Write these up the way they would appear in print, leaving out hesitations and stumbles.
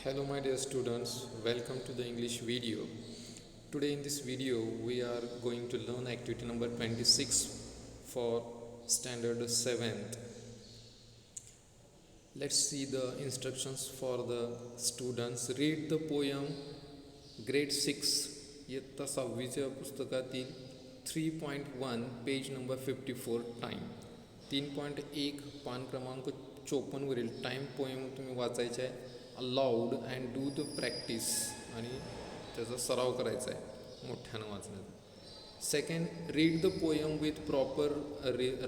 Hello my dear students, welcome to the English video. Today in this video we are going to learn activity number 26 for standard 7th. Let's see the instructions for the students. Read the poem grade 6 इयत्ता 6वीच्या पुस्तकातील 3.1 page number 54 time 3.1 पान क्रमांक 54 वरील time poem तुम्ही वाचायचे आहे aloud and do the practice आणि त्याचा सराव करायचा आहे मोठ्यानं वाचण्याचा. Second, read the poem with proper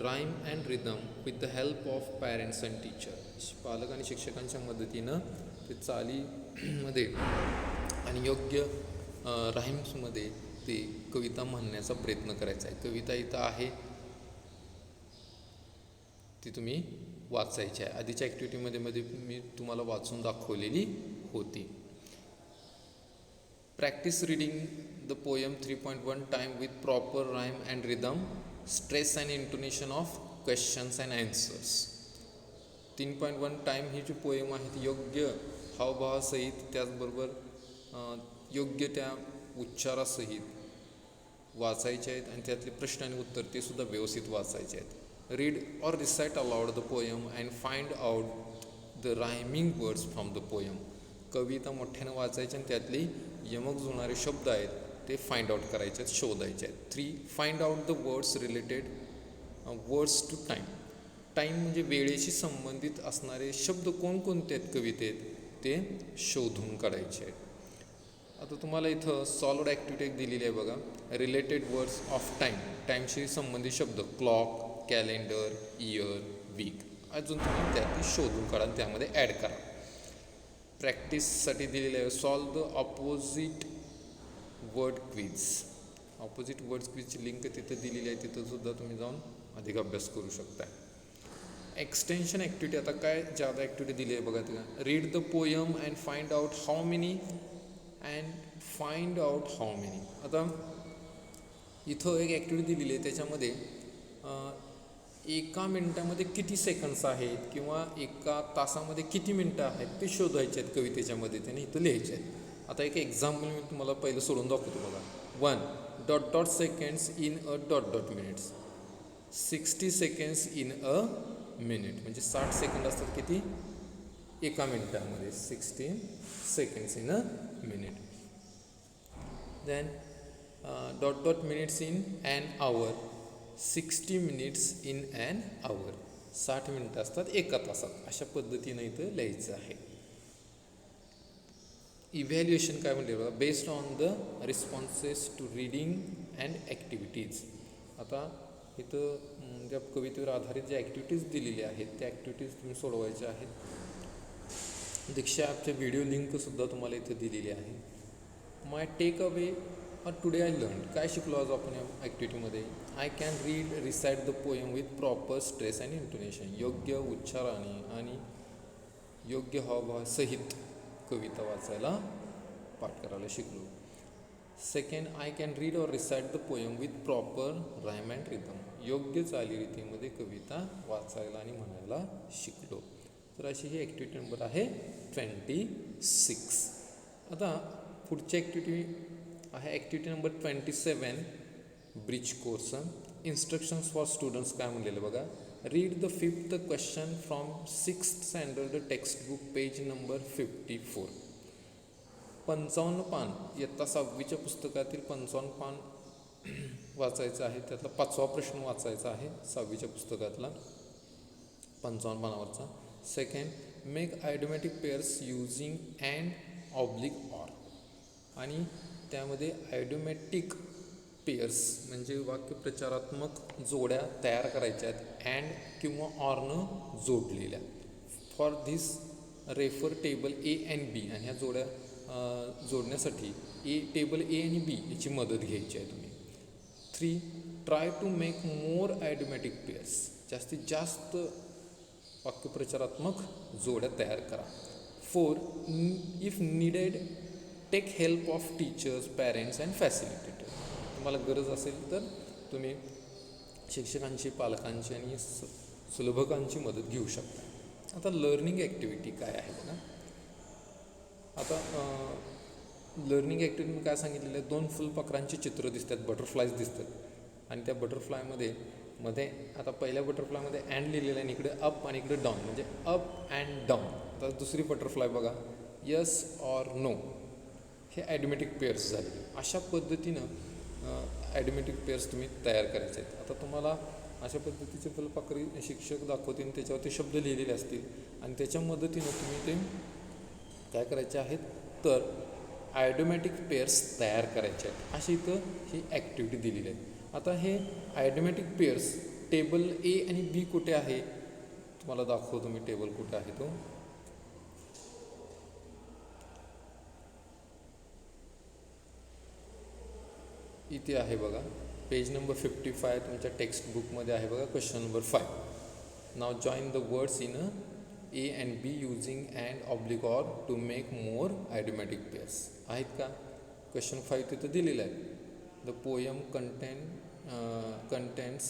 rhyme and rhythm with the help of parents and teacher. पालक आणि शिक्षकांच्या मदतीनं ते चालीमध्ये आणि योग्य राईम्समध्ये ते कविता म्हणण्याचा प्रयत्न करायचा आहे. कविता इथं आहे ती तुम्ही वाचायची आहे. आधीच्या ॲक्टिव्हिटीमध्ये मी तुम्हाला वाचून दाखवलेली होती. Practice reading the poem 3.1 time with proper rhyme and rhythm, stress and intonation of questions and answers. 3.1 time ही जी पोएम आहे ती योग्य हावभावासहित त्याचबरोबर योग्य त्या उच्चारासहित वाचायचे आहेत आणि त्यातले प्रश्न आणि उत्तर ते सुद्धा व्यवस्थित वाचायचे आहेत. Read or recite aloud the poem and find out the rhyming words from the poem. कविता मोठ्यानं वाचायची आणि त्यातले यमक जुळणारे शब्द आहेत ते फाइंड आउट करायचे आहेत, शोधायचे आहेत. 3. Find out the words related words to time. Time म्हणजे वेळेशी संबंधित असणारे शब्द कोणकोणते आहेत कवितेत ते शोधून काढायचे आहेत. आता तुम्हाला इथं सॉल्व्ड ॲक्टिव्हिटी दिलेली आहे बघा. रिलेटेड वर्ड्स ऑफ टाईम, टाईमशी संबंधित शब्द क्लॉक, कॅलेंडर, इयर, वीक. अजून तुम्ही त्यात शोधून काढा आणि त्यामध्ये ॲड करा. प्रॅक्टिससाठी दिलेलं आहे solve the opposite word quiz. Opposite word क्विजची लिंक तिथं दिलेली आहे, तिथं सुद्धा तुम्ही जाऊन अधिक अभ्यास करू शकता. एक्सटेन्शन ॲक्टिव्हिटी, आता काय जादा ॲक्टिव्हिटी दिली आहे बघा तिला. Read the poem and find out how many आता इथं एक ॲक्टिव्हिटी दिलेली आहे, त्याच्यामध्ये एका मिनटामध्ये किती सेकंड्स आहेत किंवा एका तासामध्ये किती मिनटं आहेत ते शोधायचे आहेत कवितेच्या मदतीने इथं लिहायचे आहेत. आता एक एक्झाम्पल मी तुम्हाला पहिलं सोडून दाखवतो बघा. 1 seconds in a minutes, 60 seconds in a minute, म्हणजे 60 सेकंड असतात किती एका मिनटामध्ये, 60 seconds in a minute. Then minutes in an hour, 60 minutes in an hour, 60 मिनटं असतात एका तासात. अशा पद्धतीनं इथं लिहायचं आहे. इव्हॅल्युएशन काय म्हणते बघा. Based on the responses to reading and activities. आता इथं त्या कवितेवर आधारित ज्या ॲक्टिव्हिटीज दिलेल्या आहेत त्या ॲक्टिव्हिटीज तुम्ही सोडवायच्या आहेत. दीक्षा ॲपच्या व्हिडिओ लिंकसुद्धा तुम्हाला इथं दिलेली आहे. My take away today I learn, काय शिकलो आज आपण या ॲक्टिव्हिटीमध्ये. I can read recite the poem with proper stress and intonation, योग्य उच्चाराने आणि योग्य हावभावासहित कविता वाचायला पाठ करायला शिकलो. सेकंड, आय कॅन रीड और recite the poem with proper rhyme and rhythm, योग्य चालीरीतीमध्ये कविता वाचायला आणि म्हणायला शिकलो. तर अशी ही ॲक्टिव्हिटी नंबर आहे 26. आता पुढची ॲक्टिव्हिटी आहे activity number 27, bridge course. Instructions for students काय म्हणलेलं बघा. Read the 5th question from 6th standard text book, page number 54. 55 पान, इयत्ता 6वीच्या पुस्तकातील 55 पान वाचायचं आहे. त्यातला 5वा प्रश्न वाचायचा आहे 6वीच्या पुस्तकातला 55 पानावरचा. Second, make idiomatic pairs using and oblique or, आणि त्यामध्ये आयडोमॅटिक पेअर्स म्हणजे वाक्यप्रचारात्मक जोड्या तयार करायच्या आहेत अँड किंवा ऑरनं जोडलेल्या. For this refer table A and B, आणि ह्या जोड्या जोडण्यासाठी टेबल ए आणि बी याची मदत घ्यायची आहे तुम्ही. 3, try to make more idiomatic pairs, जास्तीत जास्त वाक्यप्रचारात्मक जोड्या तयार करा. 4, if needed take help of teachers, parents and facilitator, तुम्हाला गरज असेल तर तुम्ही शिक्षकांची, पालकांची आणि सुलभकांची मदत घेऊ शकता. आता लर्निंग ॲक्टिव्हिटी काय आहे ना, आता लर्निंग ॲक्टिव्हिटी काय सांगितलेलं आहे, 2 फुलपाखरांची चित्र दिसतात, बटरफ्लायज दिसतात आणि त्या बटरफ्लायमध्ये आता पहिल्या बटरफ्लायमध्ये अँड लिहिलेलं आहे आणि इकडे अप आणि इकडे डाऊन, म्हणजे अप अँड डाऊन. आता दुसरी बटरफ्लाय बघा, यस ऑर नो, हे ॲडिमॅटिक पेअर्स झाले. अशा पद्धतीनं ॲडिमॅटिक पेअर्स तुम्ही तयार करायचे आहेत. आता तुम्हाला अशा पद्धतीचे फुलपाखरी शिक्षक दाखवतील, त्याच्यावरती शब्द लिहिलेले असतील आणि त्याच्या मदतीनं तुम्ही ते काय करायचे आहेत, तर आयडोमॅटिक पेअर्स तयार करायचे आहेत. अशी इथं ही ॲक्टिव्हिटी दिलेली आहे. आता हे आयडोमॅटिक पेअर्स टेबल ए आणि बी कुठे आहे, तुम्हाला दाखवतो मी टेबल कुठे आहे तो. इथे आहे बघा, पेज नंबर 55 तुमच्या टेक्स्टबुकमध्ये आहे बघा, question number 5. Now join the words in A and B using and oblique or to make more idiomatic pairs. आहेत का? क्वेश्चन 5 तिथं दिलेलं आहे. The poem contains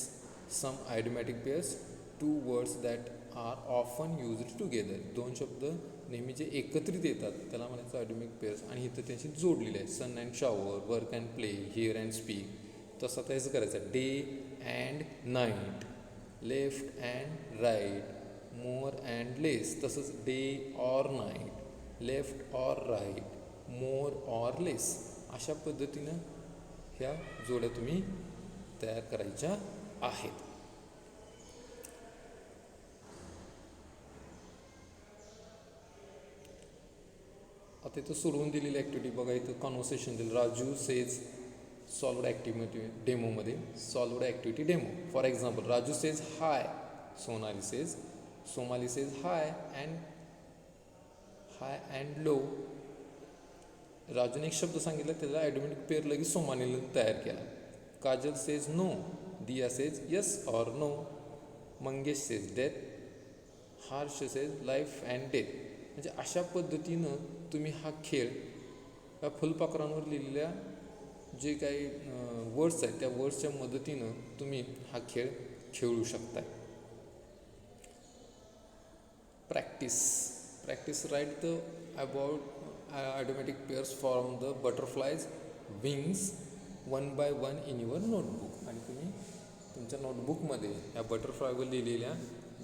some idiomatic pairs, 2 words that are often used together. 2 शब्द नेहमी जे एकत्रित येतात त्याला म्हणायचं आयडोमॅटिक पेअर्स आणि इथं त्यांची जोडलेली आहे. Sun and shower, work and play, hear and speak. तसं आता हेच करायचं, day and night, left and right, more and less. तसंच day or night, left or right, more or less. अशा पद्धतीनं ह्या जोड्या तुम्ही तयार करायच्या आहेत. आता इथं सोडवून दिलेली ॲक्टिव्हिटी बघा, इथं कॉन्व्हर्सेशन दिलं. राजू सेज सॉल्वड ॲक्टिव्हिटी डेमोमध्ये, solved activity demo. For example, Raju says hi, Sonali says high and low. राजूने एक शब्द सांगितला, त्याला ॲडोमॅटिक पेअर लगेच सोमालीने तयार केला. Kajal says no, Diya says yes or no, Mangesh says death, Harsh says life and death. म्हणजे अशा पद्धतीनं तुम्ही हा खेळ या फुलपाखरांवर लिहिलेल्या जे काही वर्ड्स आहेत त्या वर्ड्सच्या मदतीनं तुम्ही हा खेळ खेळू शकताय. Practice write the about idiomatic pairs from the butterfly's wings 1 by 1 in your notebook. आणि तुम्ही तुमच्या नोटबुकमध्ये या बटरफ्लायवर लिहिलेल्या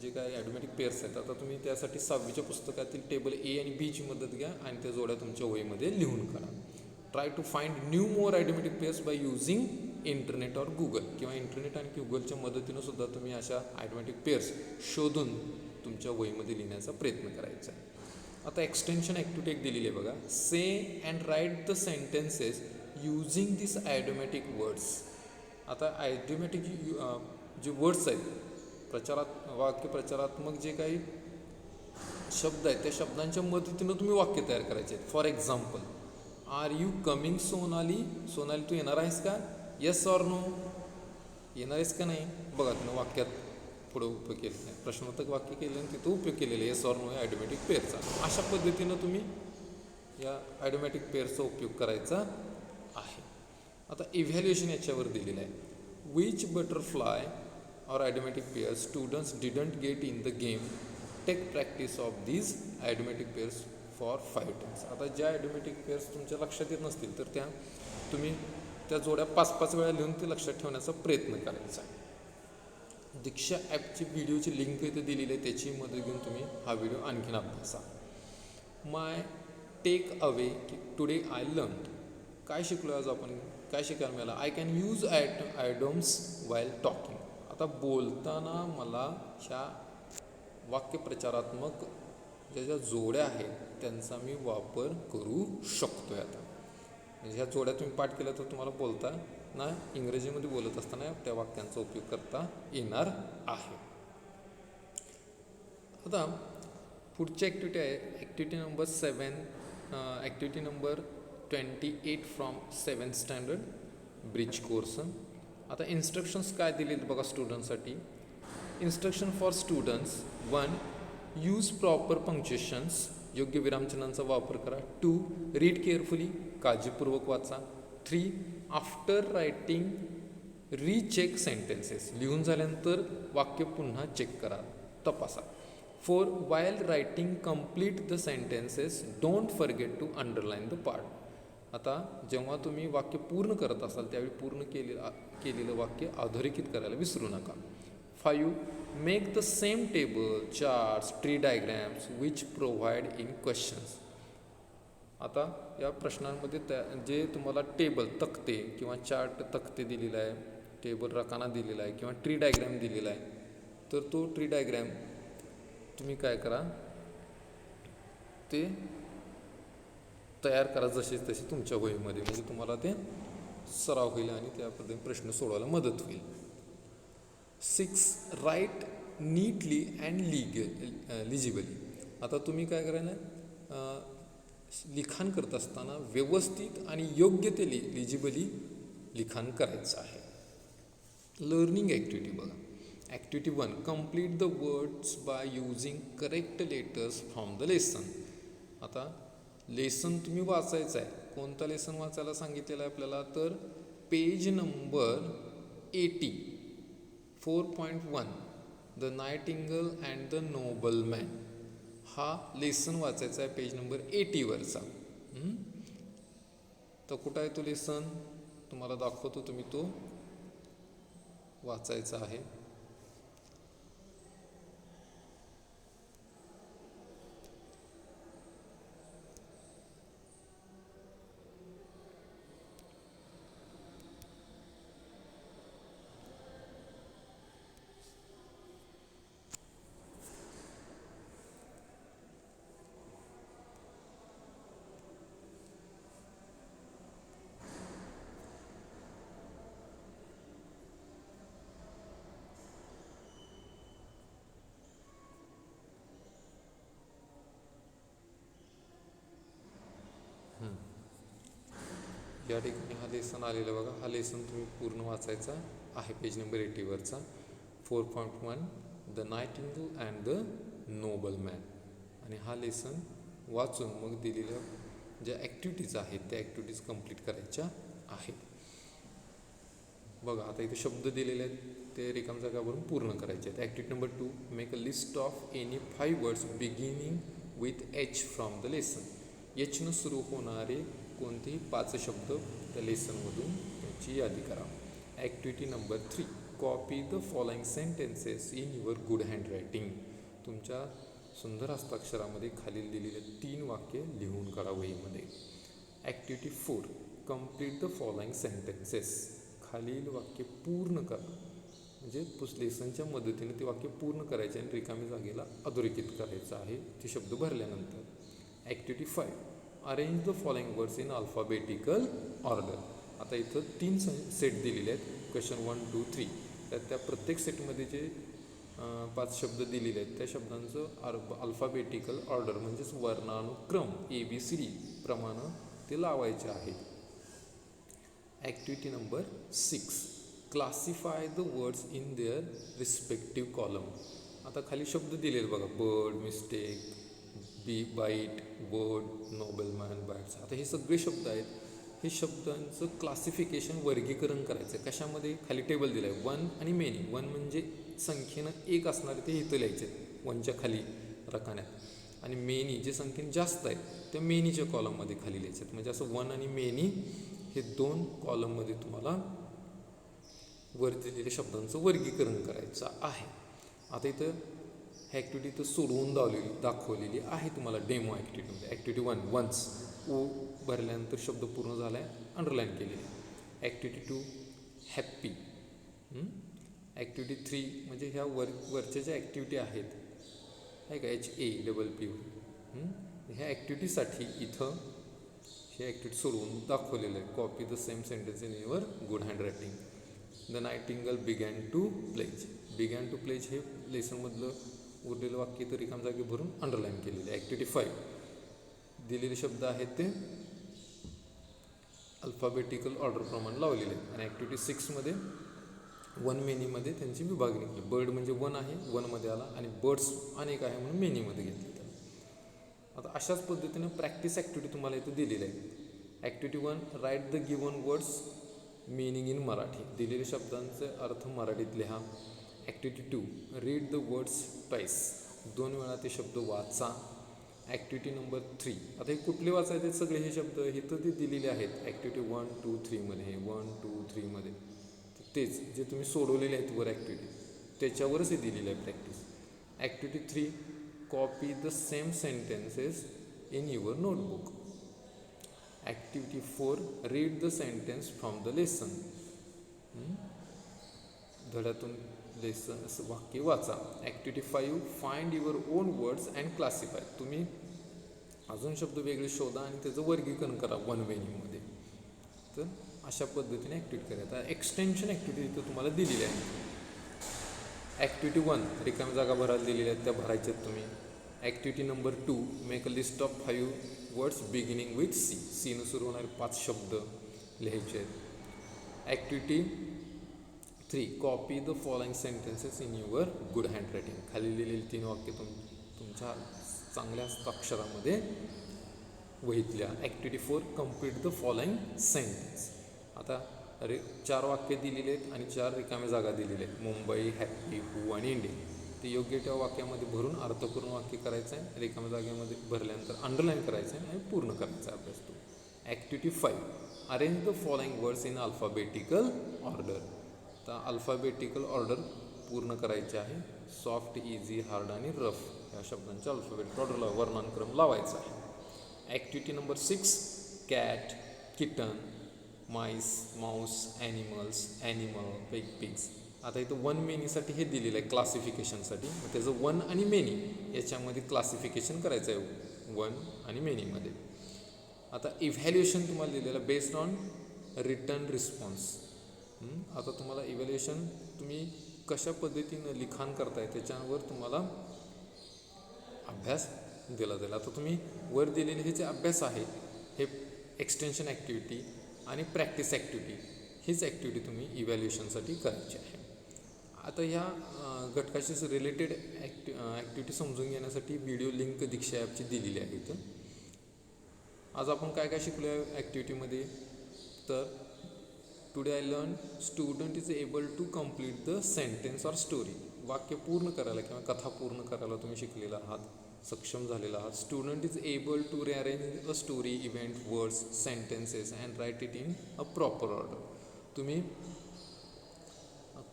जे काही ॲडोमॅटिक पेअर्स आहेत, आता तुम्ही त्यासाठी 6वीच्या पुस्तकातील टेबल ए आणि बीची मदत घ्या आणि त्या जोड्या तुमच्या वहीमध्ये लिहून काढा. Try to find new more idiomatic pairs by using internet or Google. किंवा इंटरनेट आणि गुगलच्या मदतीनं सुद्धा तुम्ही अशा ॲडोमॅटिक पेअर्स शोधून तुमच्या वहीमध्ये लिहिण्याचा प्रयत्न करायचा आहे. आता एक्सटेन्शन ॲक्टिव्हिटी एक दिलेली आहे बघा, say and write the sentences using this idiomatic words. आता ॲडोमॅटिक जे वर्ड्स आहेत, वाक्यप्रचारात्मक जे काही शब्द आहेत त्या शब्दांच्या मदतीनं तुम्ही वाक्य तयार करायचे आहेत. For example, are you coming Sonali, Sonali तू येणार आहेस का, येस ऑर नो, येणार आहेस का नाही. बघा तुम्ही वाक्यात पुढे उपयोग केलेला आहे, प्रश्नार्थक वाक्य केलं आणि तिथं उपयोग केलेलं आहे येस ऑर नो या ॲडोमॅटिक पेअरचा. अशा पद्धतीनं तुम्ही या ॲडोमॅटिक पेअरचा उपयोग करायचा आहे. आता इव्हॅल्युएशन याच्यावर दिलेलं आहे. Which butterfly or automatic pairs students didn't get in the game, take practice of these automatic pairs for 5 times. आता ज्या automatic pairs तुमच्या लक्षात येत नसतील तर तुम्ही त्या जोड्या 5-5 वेळा लिहून ते लक्षात ठेवण्याचा प्रयत्न करायचा. दीक्षा ॲपची व्हिडिओची लिंक इथे दिलेली आहे, त्याची मदत घेऊन तुम्ही हा व्हिडिओ आणखीन अभ्यासा. माय टेक अवे की टुडे आय लर्न. काय शिकलो आज आपण, काय शिकायला मिळालं. I can use आयडम्स while talking. आता बोलताना मला ह्या वाक्यप्रचारात्मक ज्या जोड्या आहेत त्यांचा मी वापर करू शकतो आहे. आता म्हणजे ह्या जोड्या तुम्ही पाठ केल्या तर तुम्हाला बोलता ना इंग्रजीमध्ये बोलत असताना त्या वाक्यांचा उपयोग करता येणार आहे. आता पुढची ॲक्टिव्हिटी आहे activity number 7, activity number 28 from 7th standard bridge course. आता इन्स्ट्रक्शन्स काय दिलेत बघा स्टुडंटसाठी. Instruction for students. 1. Use proper punctuations. योग्य विरामचिन्हांचा वापर करा. 2. Read carefully. काळजीपूर्वक वाचा. 3. After writing recheck sentences. लिहून झाल्यानंतर वाक्य पुन्हा चेक करा, तपासा. 4. While writing complete the sentences, don't forget to underline the part. आता जेव्हा तुम्ही वाक्य पूर्ण करत असाल त्यावेळी पूर्ण केलेलं वाक्य अधोरेखित करायला विसरू नका. 5. Make the same table, charts, tree diagrams which provide in questions. आता या प्रश्नांमध्ये जे तुम्हाला टेबल तक्ते किंवा चार्ट तक्ते दिलेला आहे, टेबल रकाना दिलेला आहे किंवा ट्री डायग्रॅम दिलेला आहे, तर तो ट्री डायग्रॅम तुम्ही काय करा, ते तयार करा जसे तसे तुमच्या वहीमध्ये, म्हणजे तुम्हाला ते सराव होईल आणि त्या पद्धतीने प्रश्न सोडवायला मदत होईल. 6. Write neatly and legibly. आता तुम्ही काय करायला, लिखाण करत असताना व्यवस्थित आणि योग्य ते लिजिबली लिखाण करायचं आहे. लर्निंग ॲक्टिव्हिटी बघा. Activity 1. Complete the words by using correct letters from the lesson. आता लेसन तुम्ही वाचायचं आहे. कोणता लेसन वाचायला सांगितलेलं आहे आपल्याला, तर page number 80, 4.1 the nightingale and the nobleman. हा लेसन वाचायचा आहे पेज नंबर 80 वरचा. तर कुठं आहे तो लेसन, तुम्हाला दाखवतो, तुम्ही तो वाचायचा आहे. या ठिकाणी हा लेसन आलेला बघा. हा लेसन तुम्ही पूर्ण वाचायचा आहे पेज नंबर 80 वरचा. 4.1 the nightingale and the nobleman. आणि हा लेसन वाचून मग दिलेल्या ज्या ॲक्टिव्हिटीज आहेत त्या ॲक्टिव्हिटीज कंप्लीट करायच्या आहेत. बघा आता इथे शब्द दिलेले आहेत, ते रिकाम जागावरून पूर्ण करायचे आहेत. Activity number 2. Make a list of any 5 words beginning with H from the lesson. एचनं सुरू होणारे कोणतेही 5 शब्द त्या लेसनमधून त्याची यादी करा. Activity number 3. Copy the following sentences in your good handwriting. तुमच्या सुंदर हस्ताक्षरामध्ये खालील दिलेले 3 वाक्य लिहून काढा वहीमध्ये. Activity 4. Complete the following sentences. खालील वाक्य पूर्ण करा, म्हणजे लेसनच्या मदतीने ते वाक्य पूर्ण करायचे आणि रिकामी जागेला अधोरेखित करायचं आहे ते शब्द भरल्यानंतर. Activity 5. Arrange the following words in alphabetical order. आता इथं 3 सेट दिलेले आहेत, क्वेश्चन 1, 2, 3. त्या प्रत्येक सेटमध्ये जे 5 शब्द दिलेले आहेत त्या शब्दांचं अल्फाबेटिकल ऑर्डर म्हणजेच वर्णानुक्रम ABCD प्रमाणे ते लावायचे आहे. Activity number 6. Classify the words in their respective column. आता खाली शब्द दिलेले बघा, bird, mistake, bite, word, nobleman, bites. आता हे सगळे शब्द आहेत. हे शब्दांचं क्लासिफिकेशन, वर्गीकरण करायचं आहे. कशामध्ये, खाली टेबल दिलं आहे 1 आणि मेनी. 1 म्हणजे संख्येनं 1 असणारे ते इथं लिहायचे 1च्या खाली रकान्यात, आणि मेनी जे संख्येने जास्त आहेत त्या मेनीच्या कॉलममध्ये खाली लिहायचे आहेत. म्हणजे असं 1 आणि मेनी हे 2 कॉलममध्ये तुम्हाला वर दिलेल्या शब्दांचं वर्गीकरण करायचं आहे. आता इथं ॲक्टिव्हिटी तर सोडवून दाखवलेली आहे तुम्हाला डेमो ॲक्टिव्हिटीमध्ये. ॲक्टिव्हिटी 1. वन्स. ओ भरल्यानंतर शब्द पूर्ण झाला आहे, अंडरलाईन केलेली. ॲक्टिव्हिटी 2. हॅप्पी. ॲक्टिव्हिटी 3 म्हणजे ह्या वरच्या ज्या ॲक्टिव्हिटी आहेत आहे का, HAPP. ह्या ॲक्टिव्हिटीसाठी इथं हे ॲक्टिव्हिटी सोडवून दाखवलेलं आहे. Copy the same sentence in your good handwriting. The nightingale began to plays. Began to plays हे लेसनमधलं उरलेलं वाक्य तर रिकाम जागी भरून अंडरलाईन केलेलं आहे. ॲक्टिव्हिटी 5. दिलेले शब्द आहेत ते अल्फाबेटिकल ऑर्डरप्रमाणे लावलेले आहेत. आणि ॲक्टिव्हिटी 6मध्ये 1 मेनीमध्ये त्यांची विभागणी केली. बर्ड म्हणजे 1 आहे, 1मध्ये आला, आणि बर्ड्स अनेक आहे म्हणून मेनीमध्ये घेतले. आता अशाच पद्धतीनं प्रॅक्टिस ॲक्टिव्हिटी तुम्हाला इथं दिलेली आहे. Activity 1. Write the given words meaning in Marathi. दिलेल्या शब्दांचे अर्थ मराठीत लिहा. Activity 2. Read the words twice. 2 वेळा ते शब्द वाचा. ॲक्टिव्हिटी नंबर 3, आता हे कुठले वाचायचे सगळे हे शब्द इथं ते दिलेले आहेत ॲक्टिव्हिटी 1, 2, 3मध्ये. 1, 2, 3मध्ये तेच जे तुम्ही सोडवलेले आहेत वर ॲक्टिव्हिटी त्याच्यावरच हे दिलेलं आहे practice. Activity 3, copy the same sentences in your notebook. Activity 4, read the sentence from the lesson. धड्यातून लेसन वाक्य वाचा. Activity 5, find your own words and classify. तुम्ही अजून शब्द वेगळे शोधा आणि त्याचं वर्गीकरण करा वन वेनिंगमध्ये. तर अशा पद्धतीने ॲक्टिव्हिटी करा. आता एक्सटेन्शन ॲक्टिव्हिटी इथं तुम्हाला दिलेली आहे. ॲक्टिव्हिटी 1, रिकाम्या जागा भरायला दिलेल्या आहेत त्या भरायच्या आहेत तुम्ही. Activity number 2, make a list of 5 words beginning with C. सीनं सुरू होणारे 5 शब्द लिहायचे आहेत. Activity 3, copy the following sentences in your good handwriting. खाली लिहिलेली 3 वाक्य तुमच्या चांगल्या हस्ताक्षरामध्ये वहीतल्या. Activity 4, complete the following sentence. आता 4 वाक्य दिलेले आहेत आणि 4 रिकाम्या जागा दिलेल्या आहेत. मुंबई, हॅपी, हू आणि इंडियन. ते योग्य त्या वाक्यामध्ये भरून अर्थपूर्ण वाक्य करायचं आहे. रिकाम्या जागेमध्ये भरल्यानंतर अंडरलाईन करायचं आहे आणि पूर्ण करायचा आहे अभ्यास तो. Activity 5, arrange the following words in alphabetical order. तर अल्फाबेटिकल ऑर्डर पूर्ण करायचे आहे. सॉफ्ट, इझी, हार्ड आणि रफ या शब्दांच्या अल्फाबेटिकल ऑर्डरला वर्णक्रम लावायचा आहे. Activity number 6, cat, kitten, MICE, Mouse, animals, animal, pigs. आता इथं वन मेनीसाठी हे दिलेलं आहे क्लासिफिकेशनसाठी. मग त्याचं वन आणि मेनी याच्यामध्ये क्लासिफिकेशन करायचं आहे वन आणि मेनीमध्ये. आता इव्हॅल्युएशन तुम्हाला दिलेलं बेस्ड ऑन रिटर्न रिस्पॉन्स. आता तुम्हाला इव्हॅल्युएशन तुम्ही कशा पद्धतीनं लिखाण करताय त्याच्यावर तुम्हाला अभ्यास दिला जाईल. आता तुम्ही वर दिलेले हे जे अभ्यास आहे हे एक्सटेन्शन ॲक्टिव्हिटी आणि प्रॅक्टिस ॲक्टिव्हिटी हीच ॲक्टिव्हिटी तुम्ही इव्हॅल्युएशनसाठी करायची आहे. आता ह्या घटकाशी रिलेटेड ॲक्टिव्हिटी समजून घेण्यासाठी व्हिडिओ लिंक दीक्षा ॲपची दिलेली आहे इथं. आज आपण काय काय शिकलो आहे ॲक्टिव्हिटीमध्ये. तर today I learn student is able to complete the sentence or story. वाक्य पूर्ण करायला किंवा कथा पूर्ण करायला तुम्ही शिकलेला आहात, सक्षम झालेला आहात. Student is able to rearrange a story, event, words, sentences and write it in a proper order. तुम्ही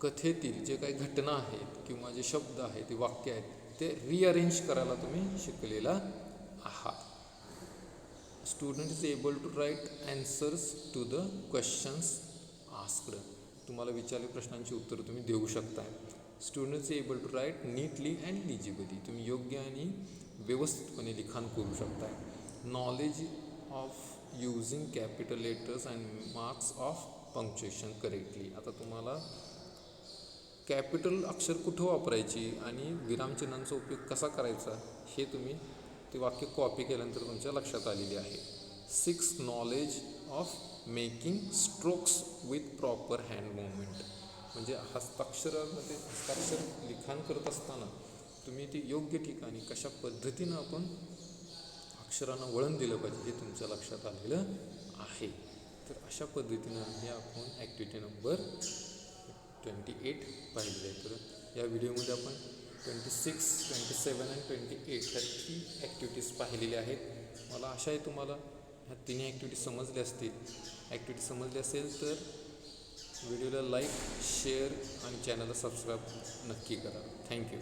कथेतील जे काही घटना आहेत किंवा जे शब्द आहेत ते वाक्य आहेत ते रिअरेंज करायला तुम्ही शिकलेला आहात. Student is able to write answers to the questions asked. तुम्हाला विचारलेल्या प्रश्नांची उत्तरं तुम्ही देऊ शकताय. Student is able to write neatly and legibly. तुम्ही योग्य आणि व्यवस्थितपणे लिखाण करू शकताय. Knowledge of using capital letters and marks of punctuation correctly. आता तुम्हाला कॅपिटल अक्षर कुठं वापरायची आणि विरामचिन्हांचा उपयोग कसा करायचा हे तुम्ही ते वाक्य कॉपी केल्यानंतर तुमच्या लक्षात आलेले आहे. 6, knowledge of making strokes with proper hand movement. म्हणजे हस्ताक्षर लिखाण करत असताना तुम्ही ते योग्य ठिकाणी कशा पद्धतीनं आपण अक्षरांना वळण दिलं पाहिजे हे तुमच्या लक्षात आलेलं आहे. तर अशा पद्धतीनं हे आपण ॲक्टिव्हिटी नंबर 28 पाहिलेलं आहे. तर या व्हिडिओमध्ये आपण 26, 27 आणि 28 ह्या 3 ॲक्टिव्हिटीज पाहिलेल्या आहेत. मला आशा आहे तुम्हाला ह्या तिन्ही ॲक्टिव्हिटी समजल्या असतील. ॲक्टिव्हिटी समजली असेल तर व्हिडिओला लाईक, शेअर आणि चॅनलला सबस्क्राईब नक्की करा. थँक्यू.